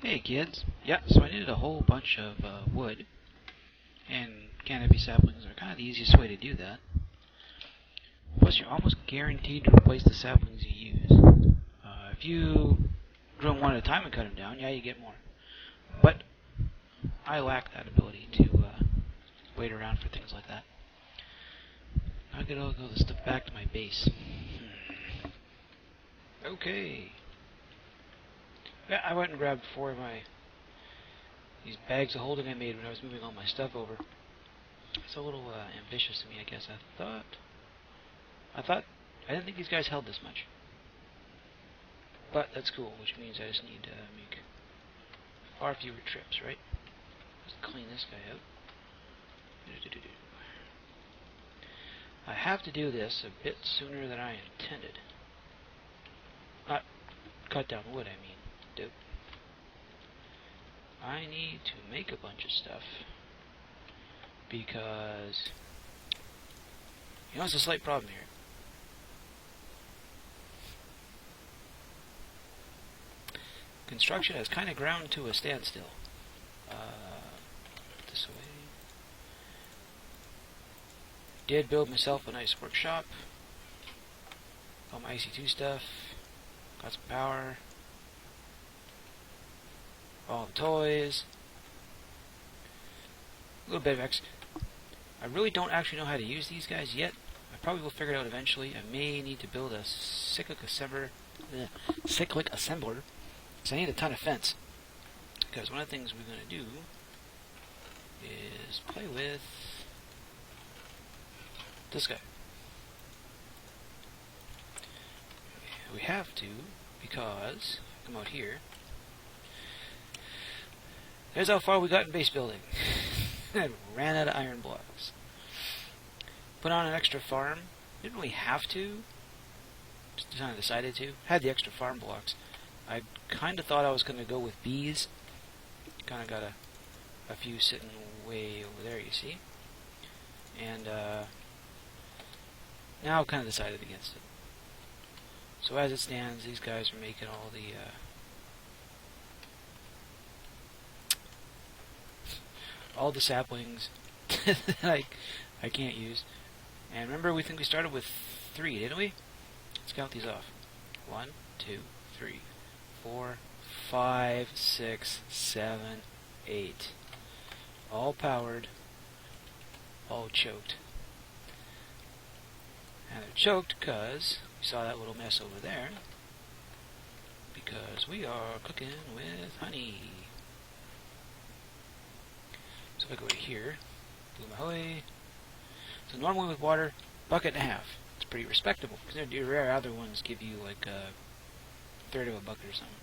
Hey kids. Yeah, so I needed a whole bunch of wood, and canopy saplings are kind of the easiest way to do that. Plus, you're almost guaranteed to replace the saplings you use. If you grow them one at a time and cut them down, yeah, you get more. But I lack that ability to wait around for things like that. I gotta go the stuff back to my base. Okay. Yeah, I went and grabbed 4 of these bags of holding I made when I was moving all my stuff over. It's a little ambitious of me, I guess. I didn't think these guys held this much. But that's cool, which means I just need to make far fewer trips, right? Let's clean this guy out. I have to do this a bit sooner than I intended. Not cut down wood, I mean. Dude. I need to make a bunch of stuff because it's a slight problem here. Construction has kind of ground to a standstill. This way. Did build myself a nice workshop. All my IC2 stuff. Got some power. All the toys. A little bit of X. I really don't actually know how to use these guys yet. I probably will figure it out eventually. I may need to build a cyclic assembler. Because I need a ton of fence. Because one of the things we're going to do is play with this guy. We have to, because come out here. There's how far we got in base building. I ran out of iron blocks. Put on an extra farm. Didn't really have to. Just kind of decided to. Had the extra farm blocks. I kind of thought I was going to go with bees. Kind of got a few sitting way over there, you see. And now I've kind of decided against it. So as it stands, these guys are making all the saplings that I can't use. And remember, we started with 3, didn't we? Let's count these off. 1, 2, 3, 4, 5, 6, 7, 8. All powered, all choked. And they're choked because we saw that little mess over there. Because we are cooking with honey. So if I go to here, boom ahoy. So normally with water, bucket and a half. It's pretty respectable. Because there are rare other ones give you like a third of a bucket or something.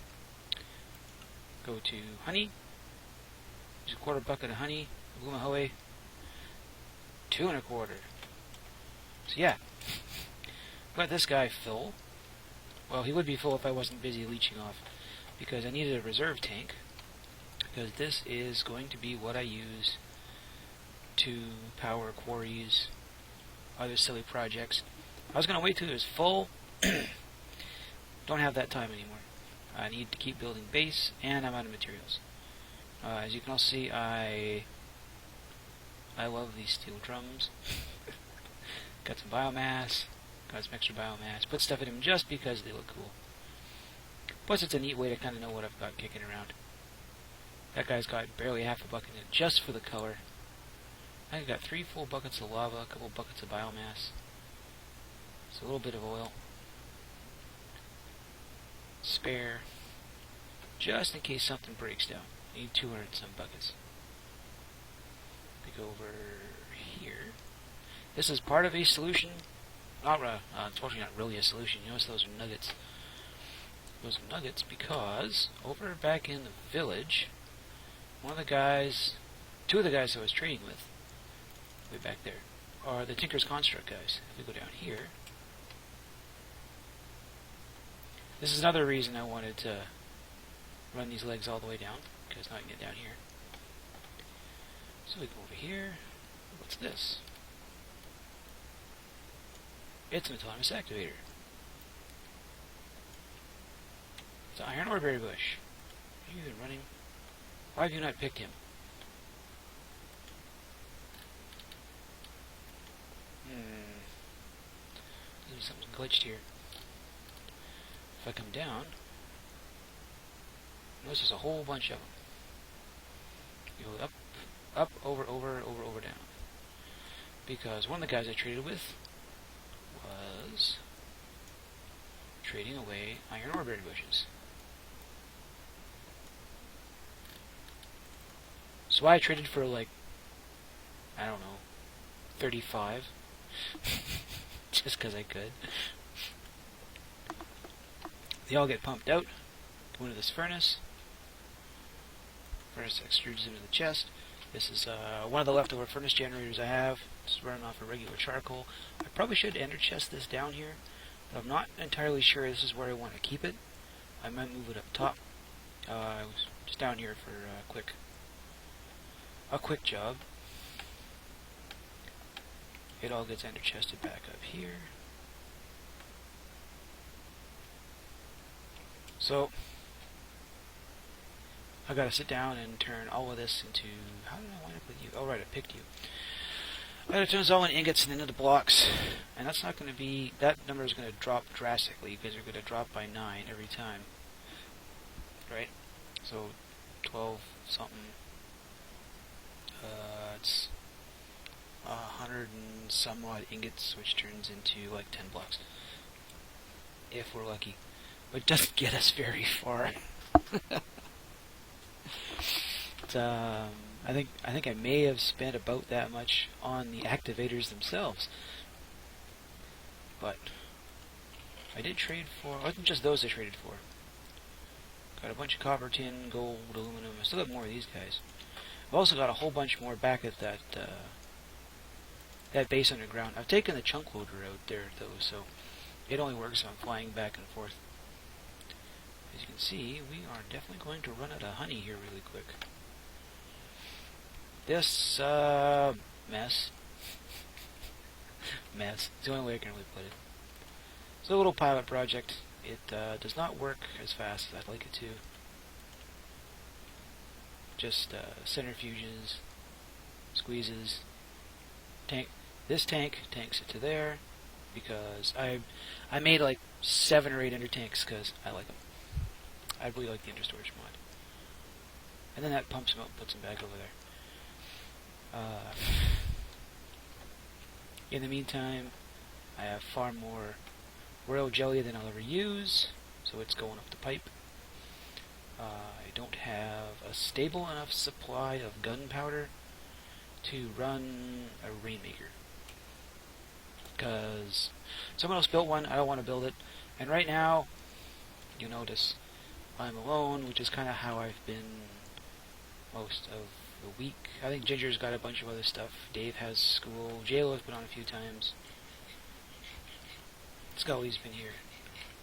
Go to honey. Use a 1/4 bucket of honey. Boom ahoy. 2 1/4. So yeah. Got this guy full. Well, he would be full if I wasn't busy leeching off. Because I needed a reserve tank. Because this is going to be what I use to power quarries, other silly projects. I was going to wait till it was full. Don't have that time anymore. I need to keep building base, and I'm out of materials. As you can all see, I love these steel drums. Got some biomass, got some extra biomass. Put stuff in them just because they look cool. Plus, it's a neat way to kind of know what I've got kicking around. That guy's got barely half a bucket in it just for the color. I think I got 3 full buckets of lava, a couple buckets of biomass. It's a little bit of oil. Spare. Just in case something breaks down. I need 200 and some buckets. We go over here. This is part of a solution. Unfortunately not really a solution. You notice those are nuggets. Those are nuggets because over back in the village, two of the guys I was trading with, way back there, are the Tinker's Construct guys. If we go down here, this is another reason I wanted to run these legs all the way down, because now I can get down here. So we go over here. What's this? It's an autonomous activator. It's an iron ore berry bush. you even running? Why have you not picked him? Maybe something's glitched here. If I come down, notice there's a whole bunch of them. You go up, up, over, down. Because one of the guys I traded with was trading away iron oreberry bushes. So I traded for like, I don't know, 35. Just because I could. They all get pumped out, go into this furnace. Furnace extrudes into the chest. This is one of the leftover furnace generators I have. Just running off of regular charcoal. I probably should ender chest this down here, but I'm not entirely sure this is where I want to keep it. I might move it up top. I was just down here for a quick job. It all gets ender chested back up here. So I gotta sit down and turn all of this into, how did I wind up with you? Oh right, I picked you. I gotta turn this all into ingots and into the blocks, and that's not gonna be, that number is gonna drop drastically because they're gonna drop by 9 every time. Right? So 12 something. It's 100 and some odd ingots, which turns into like 10 blocks. If we're lucky. But it doesn't get us very far. I think I may have spent about that much on the activators themselves. But I did trade for, it wasn't just those I traded for. Got a bunch of copper, tin, gold, aluminum. I still got more of these guys. I've also got a whole bunch more back at that that base underground. I've taken the chunk loader out there though, so it only works if I'm flying back and forth. As you can see, we are definitely going to run out of honey here really quick. This mess. Mess. It's the only way I can really put it. It's a little pilot project. It does not work as fast as I'd like it to. Just centrifuges, squeezes. This tank tanks it to there because I made like 7 or 8 ender tanks because I like them. I really like the ender storage mod. And then that pumps them up and puts them back over there. In the meantime, I have far more royal jelly than I'll ever use, so it's going up the pipe. I don't have a stable enough supply of gunpowder to run a rainmaker. Because someone else built one, I don't want to build it. And right now, you notice, I'm alone, which is kind of how I've been most of the week. I think Ginger's got a bunch of other stuff. Dave has school. JLo's been on a few times. Scully's been here.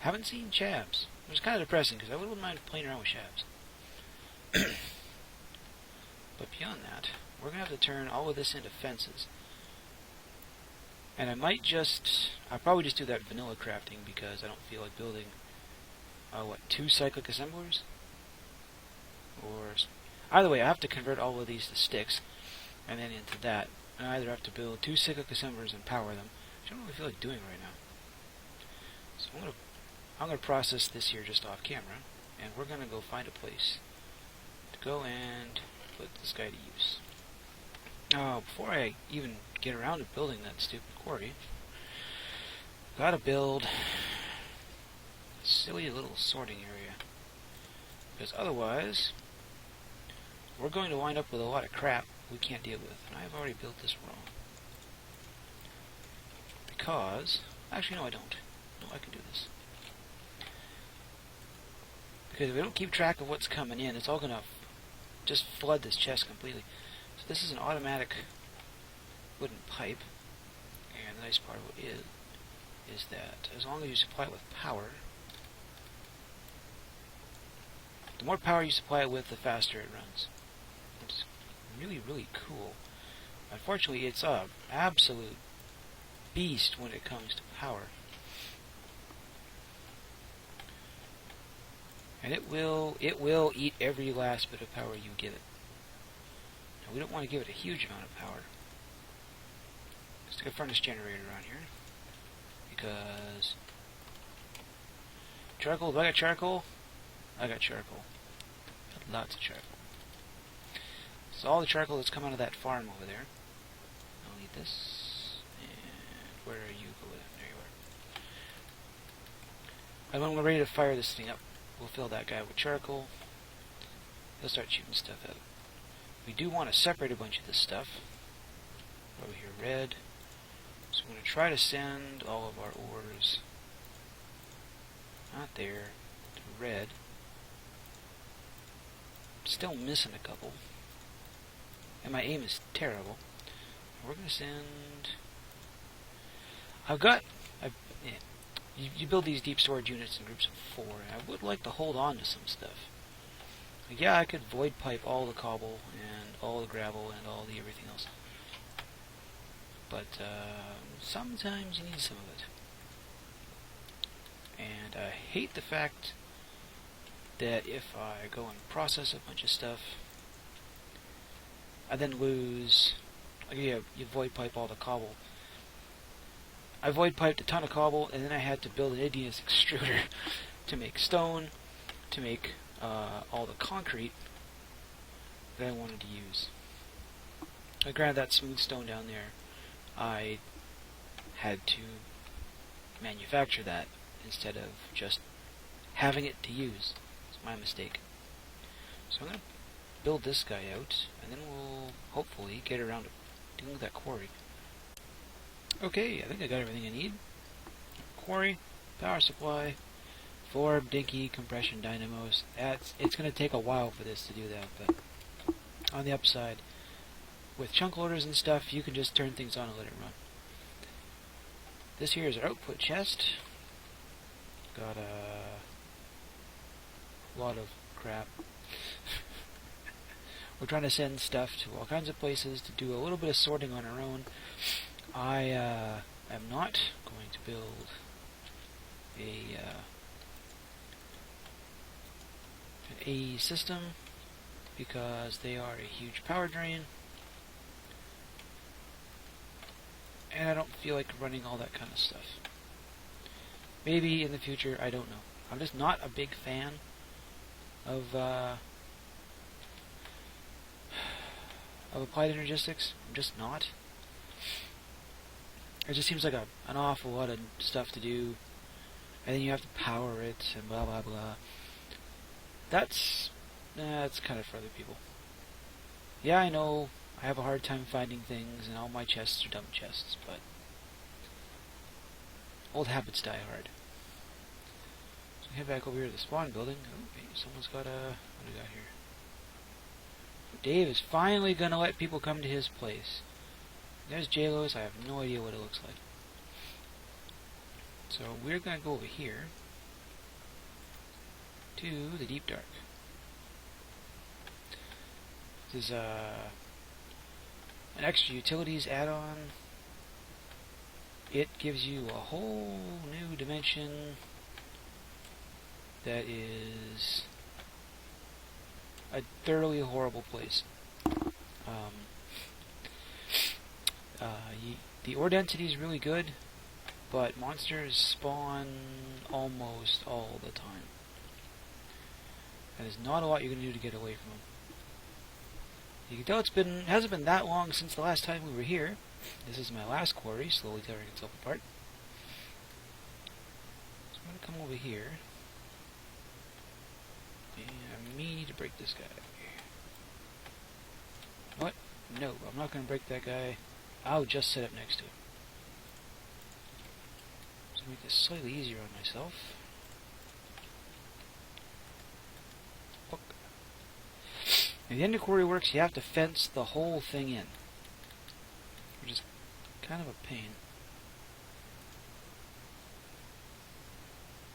Haven't seen Chabs. It was kind of depressing because I wouldn't mind playing around with Chabs. But beyond that, we're going to have to turn all of this into fences. And I'll probably just do that vanilla crafting because I don't feel like building, 2 cyclic assemblers? Or, either way, I have to convert all of these to sticks, and then into that. And I either have to build 2 cyclic assemblers and power them, which I don't really feel like doing right now. So I'm gonna process this here just off camera, and we're gonna go find a place to go and put this guy to use. Now, before I even get around to building that stupid quarry, gotta build a silly little sorting area, because otherwise we're going to wind up with a lot of crap we can't deal with, and I've already built this wrong. Because, actually no I don't. No, I can do this. Because if we don't keep track of what's coming in, it's all going to just flood this chest completely. So this is an automatic wooden pipe, and the nice part of it is that as long as you supply it with power, the more power you supply it with, the faster it runs. It's really, really cool. Unfortunately, it's a absolute beast when it comes to power. And it will eat every last bit of power you give it. Now, we don't want to give it a huge amount of power. Let's stick a furnace generator on here. Because... charcoal, do I got charcoal? I got charcoal. Got lots of charcoal. So all the charcoal that's come out of that farm over there. I'll need this. And where are you going? There you are. And when we're ready to fire this thing up, we'll fill that guy with charcoal. He'll start shooting stuff out. We do want to separate a bunch of this stuff. Over here, red. So I'm going to try to send all of our ores, not there, to red. Still missing a couple. And my aim is terrible. We're going to send... You build these deep storage units in groups of 4. I would like to hold on to some stuff. Like, yeah, I could void pipe all the cobble and all the gravel and all the everything else. But sometimes you need some of it. And I hate the fact that if I go and process a bunch of stuff, I then lose... Like, you void pipe all the cobble. I void piped a ton of cobble, and then I had to build an igneous extruder to make stone, to make all the concrete that I wanted to use. Granted, that smooth stone down there, I had to manufacture that instead of just having it to use. It's my mistake. So I'm going to build this guy out, and then we'll hopefully get around to dealing with that quarry. Okay, I think I got everything I need. Quarry, power supply, 4 dinky compression dynamos. It's going to take a while for this to do that, but on the upside, with chunk loaders and stuff, you can just turn things on and let it run. This here is our output chest. Got a lot of crap. We're trying to send stuff to all kinds of places to do a little bit of sorting on our own. I am not going to build an AE system because they are a huge power drain, and I don't feel like running all that kind of stuff. Maybe in the future, I don't know. I'm just not a big fan of applied energistics. I'm just not. It just seems like an awful lot of stuff to do, and then you have to power it, and blah blah blah. That's kind of for other people. Yeah, I know, I have a hard time finding things, and all my chests are dumb chests, but old habits die hard. So head back over here to the spawn building. Oh, okay, someone's got a... what do we got here? Dave is finally going to let people come to his place. There's JLo's. I have no idea what it looks like. So we're going to go over here to the Deep Dark. This is an extra utilities add-on. It gives you a whole new dimension that is a thoroughly horrible place. The ore density is really good, but monsters spawn almost all the time. And there's not a lot you're going to do to get away from them. You can tell it hasn't been that long since the last time we were here. This is my last quarry, slowly tearing itself apart. So I'm going to come over here. And I need to break this guy. What? No, I'm not going to break that guy. I'll just sit up next to him. So make this slightly easier on myself. Look. At the end of quarry works, you have to fence the whole thing in, which is kind of a pain.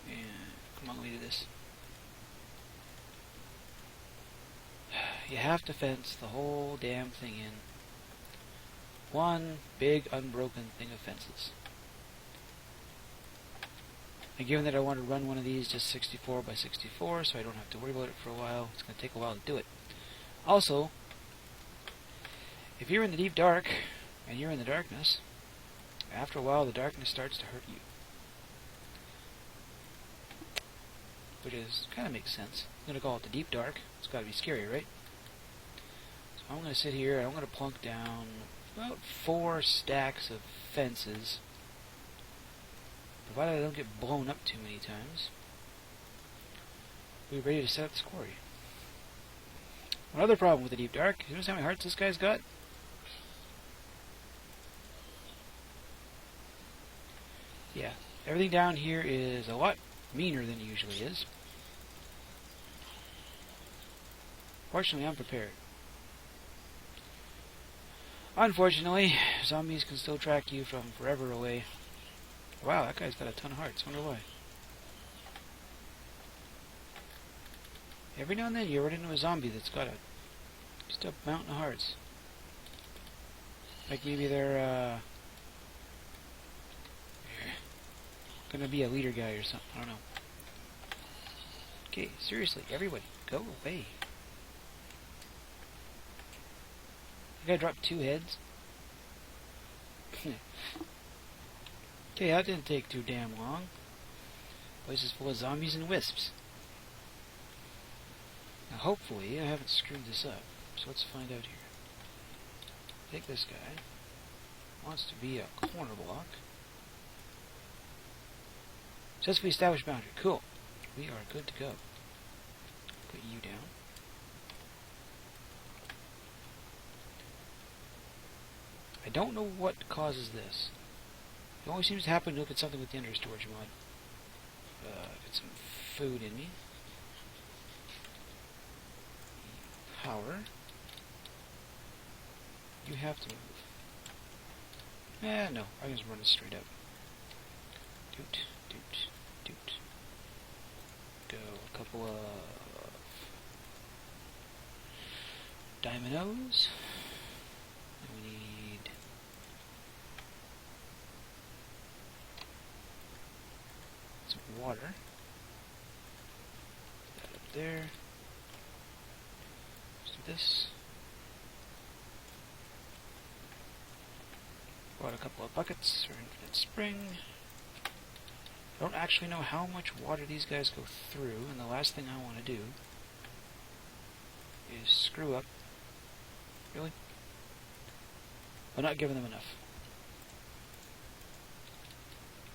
And come on, let me do this. You have to fence the whole damn thing in. One big unbroken thing of fences. And given that I want to run one of these just 64 by 64, so I don't have to worry about it for a while, it's going to take a while to do it. Also, if you're in the deep dark, and you're in the darkness, after a while the darkness starts to hurt you. Which is, kind of makes sense. I'm going to call it the deep dark. It's got to be scary, right? So I'm going to sit here and I'm going to plunk down about 4 stacks of fences. Provided I don't get blown up too many times. We're ready to set up this quarry. One other problem with the deep dark, you notice how many hearts this guy's got? Yeah, everything down here is a lot meaner than it usually is. Fortunately, I'm prepared. Unfortunately, zombies can still track you from forever away. Wow, that guy's got a ton of hearts. Wonder why. Every now and then you run into a zombie that's got just a mountain of hearts. Like maybe they're gonna be a leader guy or something. I don't know. Okay, seriously, everybody, go away. I gotta drop 2 heads. Okay, that didn't take too damn long. Place is full of zombies and wisps. Now hopefully I haven't screwed this up. So let's find out here. Take this guy. Wants to be a corner block. Successfully established boundary. Cool. We are good to go. Put you down. I don't know what causes this. It always seems to happen to look at something with the under storage mod. Get some food in me. Power. You have to move. No, I can just run it straight up. Doot, doot, doot. Go a couple of dominoes. And we need some water. Put that up there. Let's do this. Brought a couple of buckets for infinite spring. I don't actually know how much water these guys go through, and the last thing I want to do is screw up. Really? I'm not giving them enough.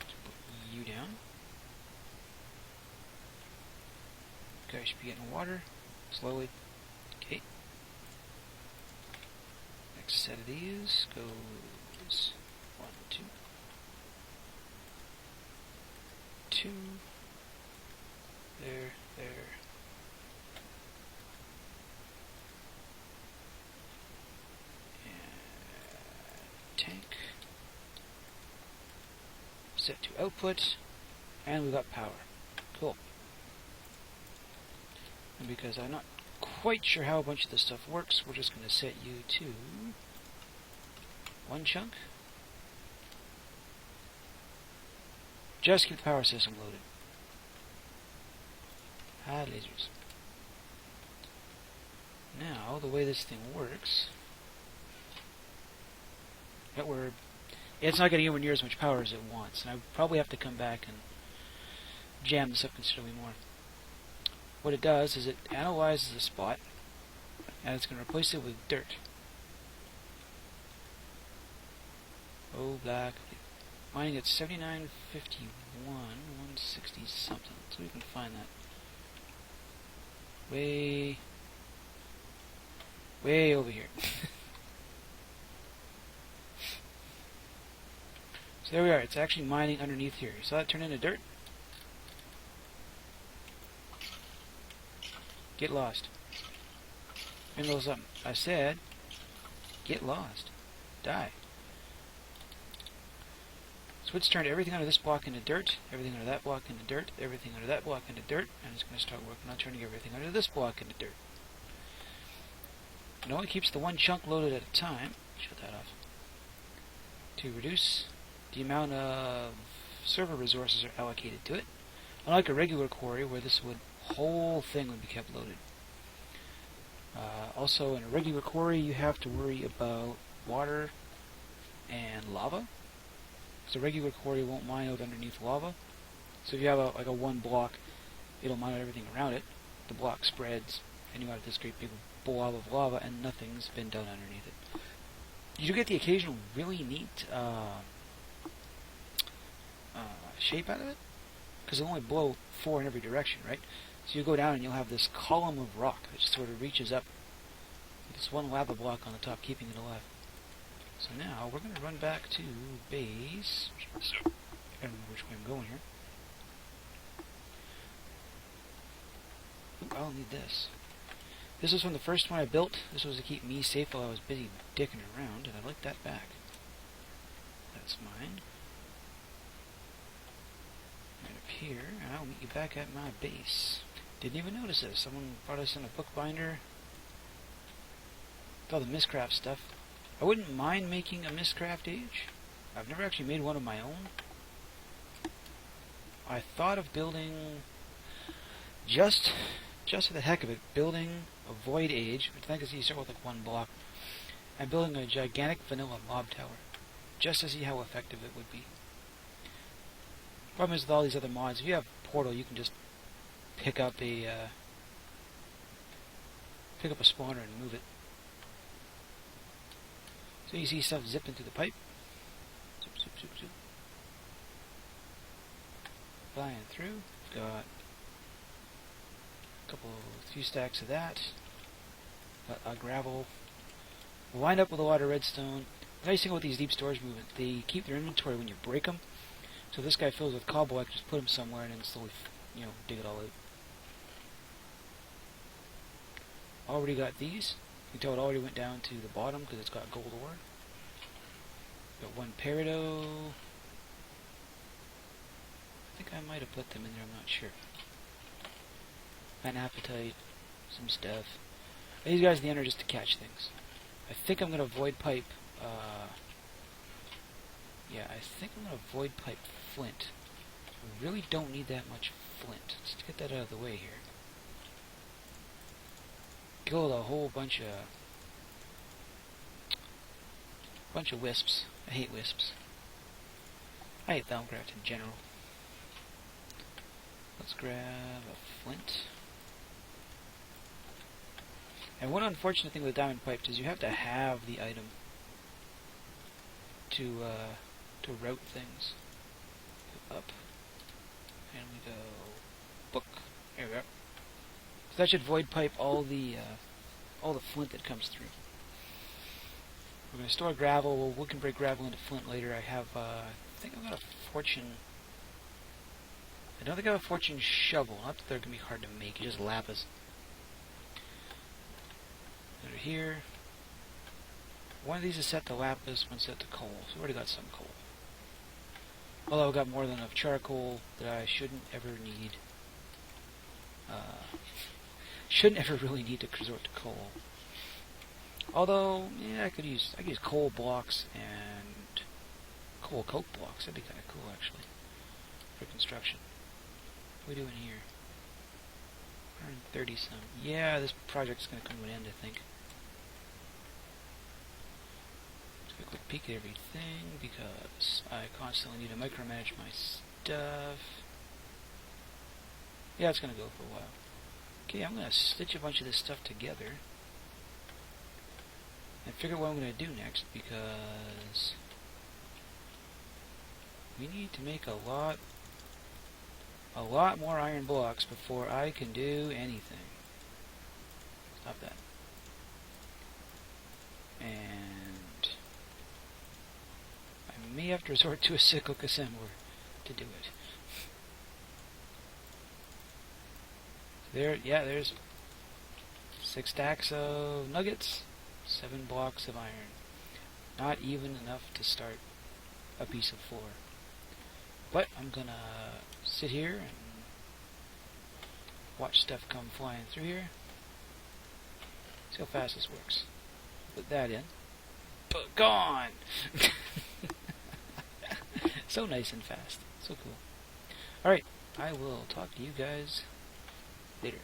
So put you down. Okay, I should be getting water. Slowly. Okay. Next set of these goes 1, 2. 2. There. And tank. Set to output. And we've got power. Cool. And because I'm not quite sure how a bunch of this stuff works, we're just going to set you to 1 chunk. Just keep the power system loaded. Lasers. Now, the way this thing works, it's not getting anywhere near as much power as it wants, and I probably have to come back and jam this up considerably more. What it does is it analyzes the spot, and it's going to replace it with dirt. Oh, black. Mining at 7951, 160 something. So we can find that. Way over here. So there we are. It's actually mining underneath here. You saw that turn into dirt? Get lost. And goes up. I said, get lost. Die. So it's turned everything under this block into dirt, everything under that block into dirt, everything under that block into dirt, and it's going to start working on turning everything under this block into dirt. It only keeps the 1 chunk loaded at a time. Shut that off. To reduce the amount of server resources are allocated to it. Unlike a regular quarry where this whole thing would be kept loaded. Also, in a regular quarry, you have to worry about water and lava. Because a regular quarry won't mine out underneath lava. So if you have like a one block, it'll mine out everything around it. The block spreads, and you have this great big blob of lava, and nothing's been done underneath it. You do get the occasional really neat shape out of it, because it'll only blow 4 in every direction, right? So you go down and you'll have this column of rock that just sort of reaches up with this one lava block on the top, keeping it alive. So now we're going to run back to base. So I don't remember which way I'm going here. Ooh, I'll need this. This was from the first one I built. This was to keep me safe while I was busy dicking around, and I like that back. That's mine. Right up here, and I'll meet you back at my base. Didn't even notice this. Someone brought us in a bookbinder with all the Mistcraft stuff. I wouldn't mind making a Mistcraft age. I've never actually made one of my own. I thought of building, just for the heck of it, building a void age, which I think is you start with like 1 block, and building a gigantic vanilla mob tower, just to see how effective it would be. Problem is with all these other mods, if you have Portal, you can just pick up a spawner and move it. So you see stuff zipping through the pipe. Zip, zip, zip, zip. Flying through. Got a few stacks of that. Got gravel. We'll wind up with a lot of redstone. The nice thing about these deep storage movements, they keep their inventory when you break them. So if this guy fills with cobble, I can just put him somewhere and then slowly, dig it all out. Already got these. You can tell it already went down to the bottom because it's got gold ore. Got 1 peridot. I think I might have put them in there, I'm not sure. An appetite, some stuff. These guys at the end are just to catch things. I think I'm going to void pipe, I think I'm going to void pipe flint. We really don't need that much flint. Let's get that out of the way here. Killed a whole bunch of wisps. I hate wisps. I hate Thalmcraft in general. Let's grab a flint. And one unfortunate thing with diamond pipes is you have to have the item to route things. Up. And we go book. There we go. So that should void pipe all the flint that comes through. We're going to store gravel. Well, we can break gravel into flint later. I have, I think I've got a fortune. I don't think I have a fortune shovel. Not that they're going to be hard to make. It's just lapis. Over here. One of these is set to lapis, one set to coal. So we already got some coal. Although I've got more than enough charcoal that I shouldn't ever need. Shouldn't ever really need to resort to coal. Although, yeah, I could use coal blocks and coal coke blocks. That'd be kind of cool, actually, for construction. What are we doing here? 130 some. Yeah, this project's going to come to an end, I think. Let's get a quick peek at everything, because I constantly need to micromanage my stuff. Yeah, it's going to go for a while. Okay, I'm going to stitch a bunch of this stuff together and figure out what I'm going to do next, because we need to make a lot more iron blocks before I can do anything. Stop that. And I may have to resort to a cyclic assembler to do it. There's 6 stacks of nuggets, 7 blocks of iron. Not even enough to start a piece of floor. But I'm gonna sit here and watch stuff come flying through here. See how fast this works. Put that in. But gone! So nice and fast. So cool. Alright, I will talk to you guys later.